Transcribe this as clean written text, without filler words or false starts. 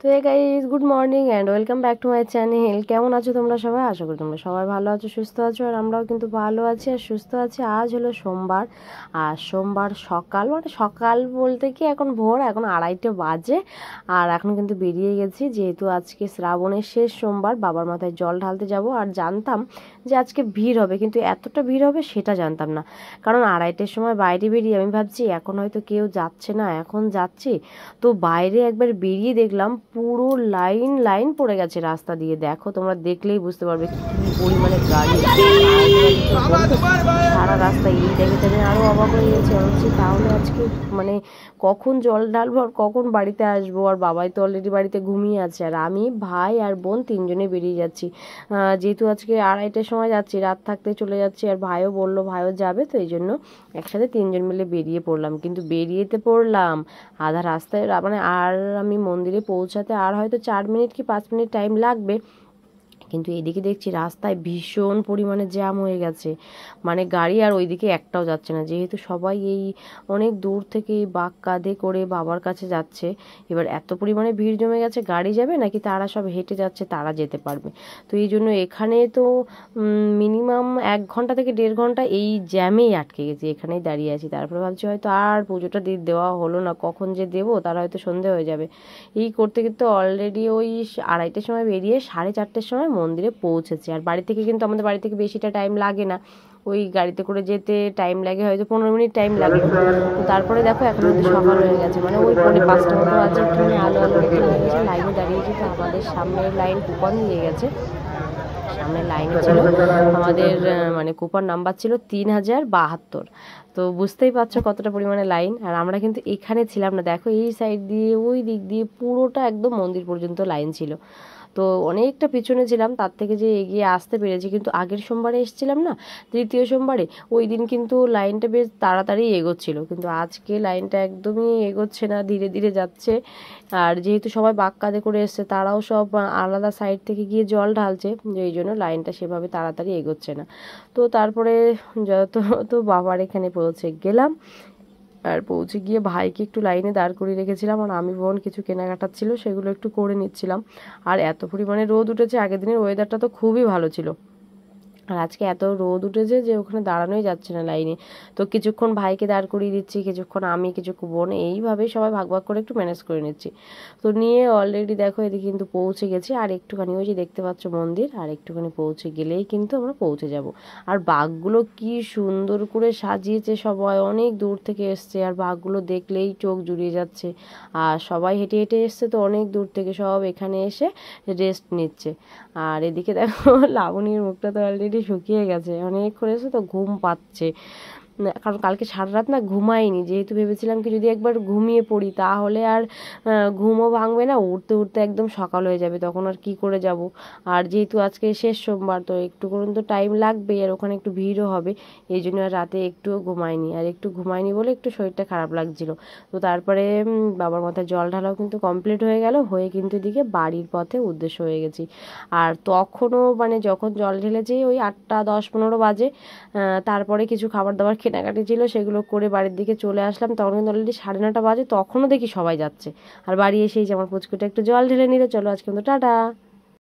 তো hey guys, good morning and welcome back to my channel. কেমন আছো তোমরা সবাই? আশা করি তোমরা সবাই ভালো আছো, সুস্থ আছো, আর আমরাও কিন্তু ভালো আছি আর সুস্থ আছি। আজ হলো সোমবার, আর সোমবার সকাল, মানে সকাল বলতে কি এখন ভোর, এখন 2:30 বাজে। আর এখন কিন্তু বেরিয়ে গেছি, যেহেতু আজকে শ্রাবণের শেষ সোমবার, বাবার মাথায় জল ঢালতে যাব। আর জানতাম যে আজকে ভিড় হবে, কিন্তু এতটা ভিড় হবে সেটা জানতাম না। কারণ 2:30টার সময় বাইরে বেরিয়ে আমি ভাবছি এখন হয়তো কেউ যাচ্ছে না, এখন যাচ্ছি। তো বাইরে একবার বেরিয়ে দেখলাম পুরো লাইন লাইন পড়ে গেছে রাস্তা দিয়ে। দেখো, তোমরা দেখলেই বুঝতে পারবে কি পরিমাণে গাড়ি সারা রাস্তা। এই দেখে আমি আরো অবাক হয়ে গেছি, হচ্ছে তাহলে আজকে মানে কখন জল ঢালবো আর কখন বাড়িতে আসবো। আর বাবাই তো অলরেডি বাড়িতে ঘুমিয়ে আছে, আর আমি, ভাই আর বোন 3জনে বেরিয়ে যাচ্ছি। যেহেতু আজকে 2:30টার সময় যাচ্ছি, রাত থাকতে চলে যাচ্ছি, আর ভাইও বললো ভাইও যাবে, তো এই জন্য একসাথে 3জন মিলে বেরিয়ে পড়লাম। কিন্তু বেরিয়েতে পড়লাম আধা রাস্তায়, মানে আর আমি মন্দিরে পৌঁছাতে আর হয়তো 4 মিনিট কি 5 মিনিট টাইম লাগবে। কিন্তু এদিকে দেখছি রাস্তায় ভীষণ পরিমাণে জ্যাম হয়ে গেছে, মানে গাড়ি আর ওইদিকে একটাও যাচ্ছে না। যেহেতু সবাই এই অনেক দূর থেকে এই বাঁক কাঁধে করে বাবার কাছে যাচ্ছে, এবার এত পরিমাণে ভিড় জমে গেছে, গাড়ি যাবে নাকি তারা সব হেঁটে যাচ্ছে তারা যেতে পারবে। তো এই জন্য এখানে তো মিনিমাম 1 ঘন্টা থেকে 1.5 ঘন্টা এই জ্যামেই আটকে গেছি, এখানেই দাঁড়িয়ে আছি। তারপরে ভাবছি হয়তো আর পুজোটা দেওয়া হলো না, কখন যে দেবো তারা হয়তো সন্ধে হয়ে যাবে। এই করতে করতে অলরেডি ওই 2:30টার সময় বেরিয়ে 4:30টার সময় মন্দিরে পৌঁছেছে। আর বাড়ি থেকে কিন্তু আমাদের বাড়ি থেকে বেশিটা টাইম লাগে না, ওই গাড়িতে করে যেতে টাইম লাগে হয়তো 15 মিনিট টাইম লাগে। তো তারপরে দেখো এখন কিন্তু সকাল হয়ে গেছে, মানে ওই 4:45 মতো আছে, একটুখানি আলো আলো মতো হয়ে গেছে। লাইনে দাঁড়িয়েছি, তো আমাদের সামনের লাইন কুপন দিয়ে গেছে। সামনের লাইনে ছিল আমাদের মানে কুপন নাম্বার ছিল 3072। তো বুঝতেই পারছো কতটা পরিমাণে লাইন। আর আমরা কিন্তু এখানে ছিলাম না, দেখো এই সাইড দিয়ে ওই দিক দিয়ে পুরোটা একদম মন্দির পর্যন্ত লাইন ছিল। তো অনেকটা পিছনে ছিলাম, তার থেকে যে এগিয়ে আসতে পেরেছি। কিন্তু আগের সোমবারে এসেছিলাম না, তৃতীয় সোমবারে, ওই দিন কিন্তু লাইনটা বেশ তাড়াতাড়ি এগোচ্ছিল, কিন্তু আজকে লাইনটা একদমই এগোচ্ছে না, ধীরে ধীরে যাচ্ছে। আর যেহেতু সবাই বাঁক কাঁধে করে এসছে, তারাও সব আলাদা সাইড থেকে গিয়ে জল ঢালছে, এই জন্য লাইনটা সেভাবে তাড়াতাড়ি এগোচ্ছে না। তো তারপরে যত তো বাবার এখানে পৌঁছে গেলাম। আর পৌঁছে গিয়ে ভাইকে একটু লাইনে দাঁড় করিয়ে রেখেছিলাম, আর আমি বোন কিছু কেনাকাটা ছিল সেগুলো একটু করে নিচ্ছিলাম। আর এত পরিমাণে রোদ উঠেছে, আগের দিনের ওয়েদারটা তো খুবই ভালো ছিল, আর আজকে এত রোদ উঠেছে যে ওখানে দাঁড়ানোই যাচ্ছে না লাইনে। তো কিছুক্ষণ ভাইকে দাঁড় করিয়ে দিচ্ছি, কিছুক্ষণ আমি, কিছুক্ষণ বোন, এইভাবেই সবাই ভাগ ভাগ করে একটু ম্যানেজ করে নিচ্ছি। তো নিয়ে অলরেডি দেখো এদিকে কিন্তু পৌঁছে গেছি। আর একটুখানি ওই যে দেখতে পাচ্ছ মন্দির, আর একটুখানি পৌঁছে গেলেই কিন্তু আমরা পৌঁছে যাব। আর বাঘগুলো কি সুন্দর করে সাজিয়েছে, সবাই অনেক দূর থেকে এসছে, আর বাঘগুলো দেখলেই চোখ জুড়িয়ে যাচ্ছে। আর সবাই হেঁটে হেঁটে এসছে, তো অনেক দূর থেকে সব এখানে এসে রেস্ট নিচ্ছে। আর এদিকে দেখো লাবণীর মুখটা তো অলরেডি শুকিয়ে গেছে, অনেক করেছে তো ঘুম পাচ্ছে। কারণ কালকে সারা রাত না ঘুমাইনি, যেহেতু ভেবেছিলাম কি যদি একবার ঘুমিয়ে পড়ি তাহলে আর ঘুমও ভাঙবে না, উঠতে উঠতে একদম সকাল হয়ে যাবে, তখন আর কি করে যাব। আর যেহেতু আজকে শেষ সোমবার, তো একটু করুন তো টাইম লাগবে, আর ওখানে একটু ভিড়ও হবে, এই জন্য আর রাতে একটুও ঘুমাইনি। আর একটু ঘুমাইনি বলে একটু শরীরটা খারাপ লাগছিল। তো তারপরে বাবার মাথায় জল ঢালাও কিন্তু কমপ্লিট হয়ে গেল, হয়ে কিন্তু এদিকে বাড়ির পথে উদ্দেশ্য হয়ে গেছি। আর তখনও মানে যখন জল ঢেলেছি ওই 8টা 10-15 বাজে। তারপরে কিছু খাবার দাবার কেনাকাটি ছিল, সেগুলো করে বাড়ির দিকে চলে আসলাম। তখন কিন্তু অলরেডি 9:30 বাজে, তখনও দেখি সবাই যাচ্ছে। আর বাড়ি এসেই যে আমার পুচকুটা একটু জল ঢেলে নিল। চলো আজকে কিন্তু টাটা।